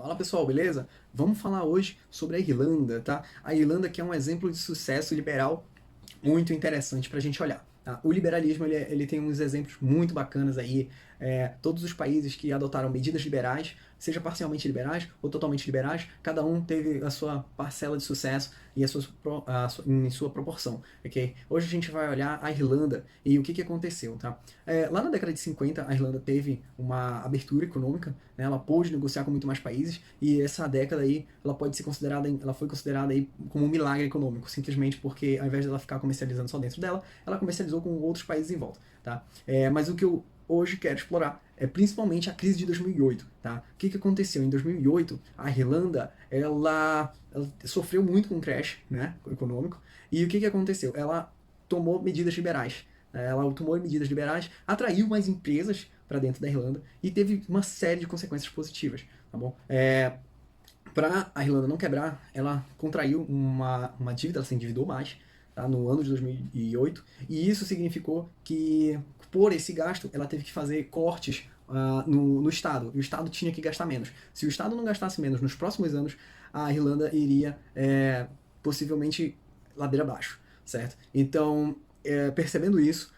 Fala pessoal, beleza? Vamos falar hoje sobre a Irlanda, tá? A Irlanda que é um exemplo de sucesso liberal muito interessante para a gente olhar. Tá? O liberalismo ele tem uns exemplos muito bacanas aí. Todos os países que adotaram medidas liberais, seja parcialmente liberais ou totalmente liberais, cada um teve a sua parcela de sucesso e em sua proporção. Okay? Hoje a gente vai olhar a Irlanda e o que aconteceu. Tá? Lá na década de 50, a Irlanda teve uma abertura econômica, né? Ela pôde negociar com muito mais países e essa década aí ela pode ser considerada, ela foi considerada aí como um milagre econômico, simplesmente porque ao invés dela ficar comercializando só dentro dela, ela comercializou com outros países em volta, tá? Mas o que eu hoje quero explorar é principalmente a crise de 2008, tá? O que aconteceu? Em 2008, a Irlanda, ela sofreu muito com o crash, né, econômico, e o que aconteceu? Ela tomou medidas liberais, né? Ela tomou medidas liberais, atraiu mais empresas para dentro da Irlanda e teve uma série de consequências positivas, tá bom? Para a Irlanda não quebrar, ela contraiu uma dívida, ela se endividou mais, tá, no ano de 2008, e isso significou que, por esse gasto, ela teve que fazer cortes no Estado, e o Estado tinha que gastar menos. Se o Estado não gastasse menos nos próximos anos, a Irlanda iria possivelmente ladeira abaixo, certo? Então, percebendo isso,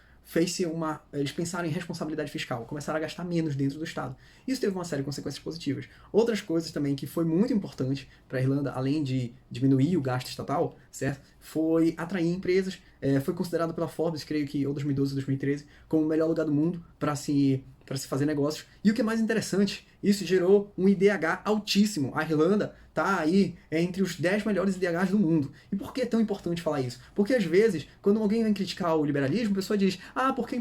eles pensaram em responsabilidade fiscal, começaram a gastar menos dentro do Estado. Isso teve uma série de consequências positivas. Outras coisas também que foi muito importante para a Irlanda, além de diminuir o gasto estatal, certo? Foi atrair empresas. Foi considerado pela Forbes, creio que ou 2012 ou 2013, como o melhor lugar do mundo para se fazer negócios. E o que é mais interessante, isso gerou um IDH altíssimo. A Irlanda está aí entre os 10 melhores IDHs do mundo. E por que é tão importante falar isso? Porque às vezes, quando alguém vem criticar o liberalismo, a pessoa diz: porque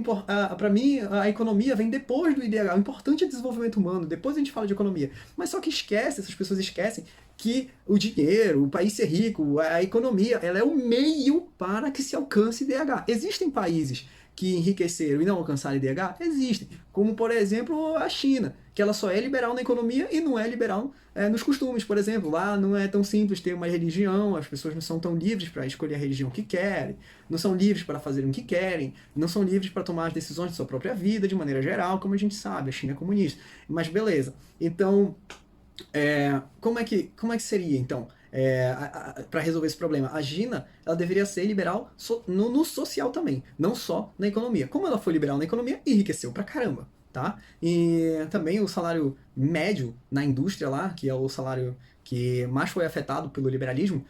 para mim a economia vem depois do IDH. O importante é o desenvolvimento humano, depois a gente fala de economia. Mas só que essas pessoas esquecem que o dinheiro, o país ser rico, a economia, ela é o meio para que se alcance IDH. Existem países que enriqueceram e não alcançaram IDH? Existem. Como, por exemplo, a China, que ela só é liberal na economia e não é liberal nos costumes, por exemplo. Lá não é tão simples ter uma religião, as pessoas não são tão livres para escolher a religião que querem, não são livres para fazer o que querem, não são livres para tomar as decisões de sua própria vida, de maneira geral, como a gente sabe, a China é comunista. Mas beleza. Então, como é que seria, então, para resolver esse problema? A China, ela deveria ser liberal no social também, não só na economia. Como ela foi liberal na economia, enriqueceu pra caramba, tá? E também o salário médio na indústria lá, que é o salário que mais foi afetado pelo liberalismo,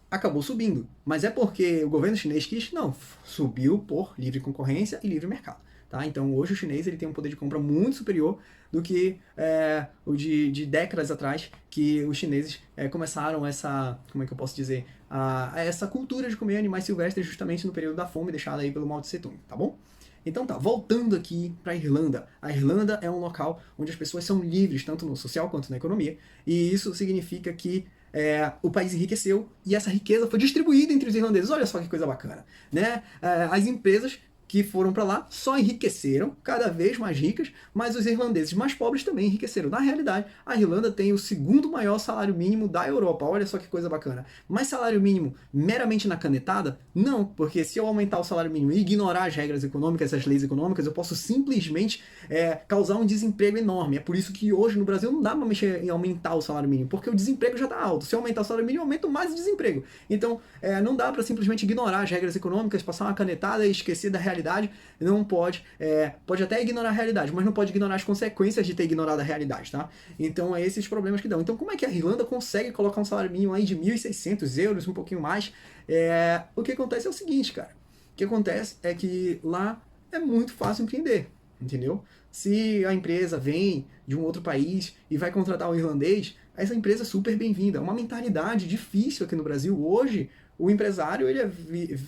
acabou subindo. Mas é porque o governo chinês quis? Não, subiu por livre concorrência e livre mercado. Tá? Então hoje o chinês ele tem um poder de compra muito superior do que o de décadas atrás, que os chineses começaram como é que eu posso dizer, essa cultura de comer animais silvestres justamente no período da fome deixada aí pelo Mao Tse Tung, tá bom? Então tá, voltando aqui para a Irlanda. A Irlanda é um local onde as pessoas são livres, tanto no social quanto na economia, e isso significa que o país enriqueceu e essa riqueza foi distribuída entre os irlandeses. Olha só que coisa bacana, né? As empresas que foram para lá só enriqueceram, cada vez mais ricas, mas os irlandeses mais pobres também enriqueceram. Na realidade, a Irlanda tem o segundo maior salário mínimo da Europa. Olha só que coisa bacana. Mas salário mínimo meramente na canetada? Não, porque se eu aumentar o salário mínimo e ignorar as regras econômicas, as leis econômicas, eu posso simplesmente causar um desemprego enorme. É por isso que hoje no Brasil não dá para mexer em aumentar o salário mínimo, porque o desemprego já está alto. Se eu aumentar o salário mínimo, eu aumento mais o desemprego. Então, não dá para simplesmente ignorar as regras econômicas, passar uma canetada e esquecer da realidade. Não pode, pode até ignorar a realidade, mas não pode ignorar as consequências de ter ignorado a realidade, tá? Então é esses problemas que dão. Então como é que a Irlanda consegue colocar um salário mínimo aí de 1.600 euros, um pouquinho mais? O que acontece é o seguinte, cara. O que acontece é que lá é muito fácil empreender, entendeu? Se a empresa vem de um outro país e vai contratar um irlandês, essa empresa é super bem-vinda. É uma mentalidade difícil aqui no Brasil. Hoje, o empresário ele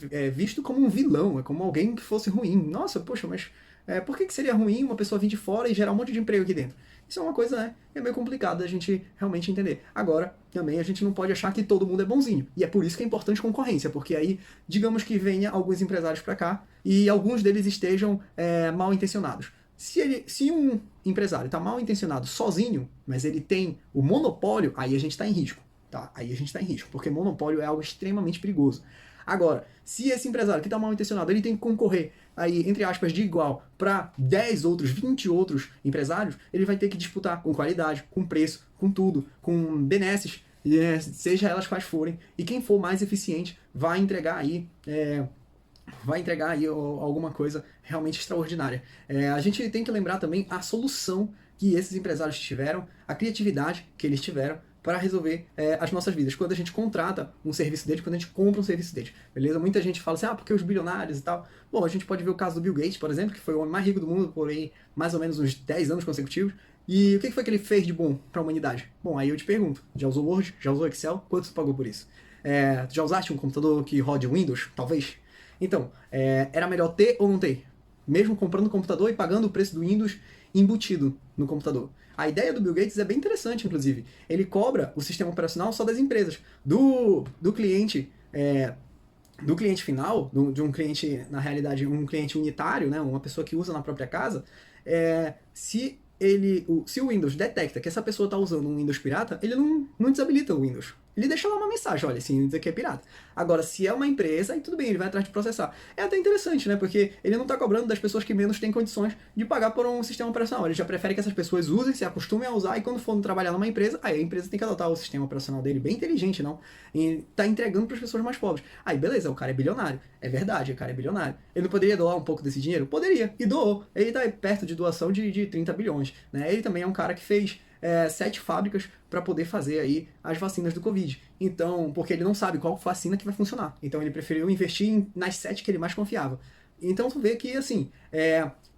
é visto como um vilão, é como alguém que fosse ruim. Nossa, poxa, mas por que seria ruim uma pessoa vir de fora e gerar um monte de emprego aqui dentro? Isso é uma coisa, né? É meio complicado da gente realmente entender. Agora, também a gente não pode achar que todo mundo é bonzinho. E é por isso que é importante concorrência, porque aí, digamos que venha alguns empresários para cá e alguns deles estejam mal intencionados. Se um empresário está mal intencionado sozinho, mas ele tem o monopólio, aí a gente está em risco. Tá? Aí a gente está em risco, porque monopólio é algo extremamente perigoso. Agora, se esse empresário que está mal intencionado, ele tem que concorrer aí, entre aspas, de igual para 10 outros, 20 outros empresários, ele vai ter que disputar com qualidade, com preço, com tudo, com benesses, seja elas quais forem, e quem for mais eficiente vai entregar aí alguma coisa realmente extraordinária. A gente tem que lembrar também a solução que esses empresários tiveram, a criatividade que eles tiveram para resolver as nossas vidas. Quando a gente contrata um serviço deles, quando a gente compra um serviço deles, beleza? Muita gente fala assim, porque os bilionários e tal. Bom, a gente pode ver o caso do Bill Gates, por exemplo, que foi o homem mais rico do mundo por aí, mais ou menos uns 10 anos consecutivos. E o que foi que ele fez de bom para a humanidade? Bom, aí eu te pergunto, já usou Word? Já usou Excel? Quanto você pagou por isso? Já usaste um computador que rode Windows? Talvez? Então, era melhor ter ou não ter? Mesmo comprando o computador e pagando o preço do Windows embutido no computador. A ideia do Bill Gates é bem interessante, inclusive. Ele cobra o sistema operacional só das empresas. Do cliente do cliente final, de um cliente, na realidade, um cliente unitário, né, uma pessoa que usa na própria casa, se o Windows detecta que essa pessoa está usando um Windows pirata, ele não desabilita o Windows. Ele deixa lá uma mensagem, olha, esse Windows aqui é pirata. Agora, se é uma empresa, aí tudo bem, ele vai atrás de processar. É até interessante, né? Porque ele não está cobrando das pessoas que menos têm condições de pagar por um sistema operacional. Ele já prefere que essas pessoas usem, se acostumem a usar, e quando for trabalhar numa empresa, aí a empresa tem que adotar o sistema operacional dele bem inteligente, não? E tá entregando para as pessoas mais pobres. Aí, beleza, o cara é bilionário. É verdade, o cara é bilionário. Ele não poderia doar um pouco desse dinheiro? Poderia, e doou. Ele tá perto de doação de 30 bilhões, né? Ele também é um cara que fez 7 fábricas para poder fazer aí as vacinas do Covid. Então, porque ele não sabe qual vacina que vai funcionar. Então ele preferiu investir nas 7 que ele mais confiava. Então tu vê que, assim,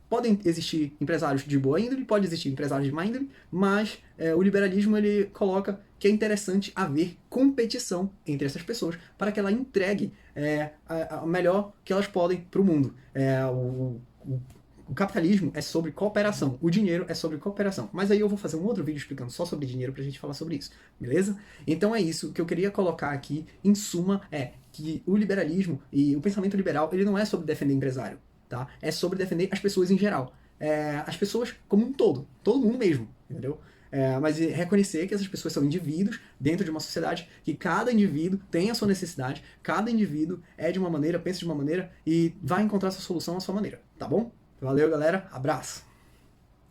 podem existir empresários de boa índole, pode existir empresários de má índole, mas o liberalismo ele coloca que é interessante haver competição entre essas pessoas para que ela entregue a melhor que elas podem para o mundo. O capitalismo é sobre cooperação, o dinheiro é sobre cooperação. Mas aí eu vou fazer um outro vídeo explicando só sobre dinheiro pra gente falar sobre isso, beleza? Então é isso que eu queria colocar aqui, em suma, que o liberalismo e o pensamento liberal, ele não é sobre defender empresário, tá? É sobre defender as pessoas em geral. As pessoas como um todo mundo mesmo, entendeu? Mas reconhecer que essas pessoas são indivíduos dentro de uma sociedade, que cada indivíduo tem a sua necessidade, cada indivíduo é de uma maneira, pensa de uma maneira e vai encontrar sua solução à sua maneira, tá bom? Valeu, galera. Abraço.